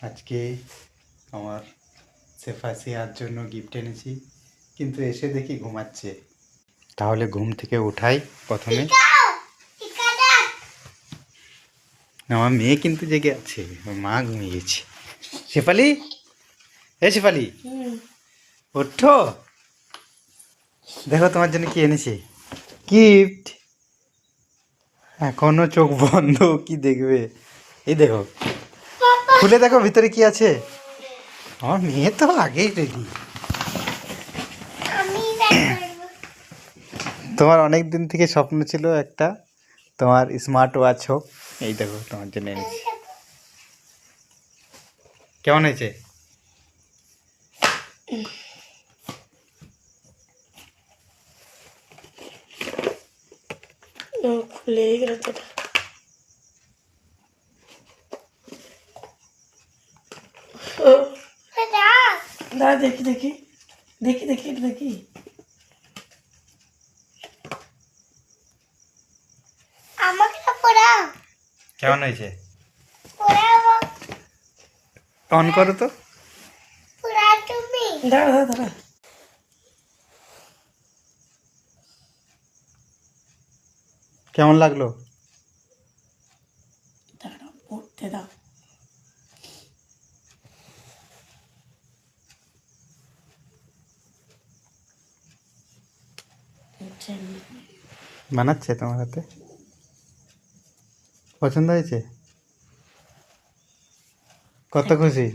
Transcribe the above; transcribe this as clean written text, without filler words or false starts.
আজকে আমার সেফাসিয়ার জন্য গিফট এনেছি, কিন্তু এসে দেখি ঘুমাচ্ছে। তাহলে ঘুম থেকে উঠাই প্রথমে। আমার মেয়ে কিন্তু জেগে আছে, ওর মা ঘুমিয়ে গেছে। শেফালি, শেফালি ওঠো, দেখো তোমার জন্য কি এনেছি গিফট। এখনো চোখ বন্ধ, কি দেখবে? এই দেখো, খুলে দেখো ভিতরে কি আছে। আমার মেয়ে তো আগেই রেডি। তোমার অনেক দিন থেকে স্বপ্ন ছিল একটা, তোমার স্মার্ট ওয়াচ হোক। এই দেখো তোমার জন্য এনেছি। কেমন হয়েছে? খুলে গেল তো। দাঁড়া দেখি দেখি দেখি দেখি এটা দেখি। আমাকে না পড়া কেমন হয়েছে? পড়া অন করো তো। পড়া তুমি দাঁড়া দাঁড়া দাঁড়া। কেমন লাগলো? দাঁড়া পড়তে দাও। বানাচ্ছে তোমার হাতে? পছন্দ হয়েছে? কত খুশি?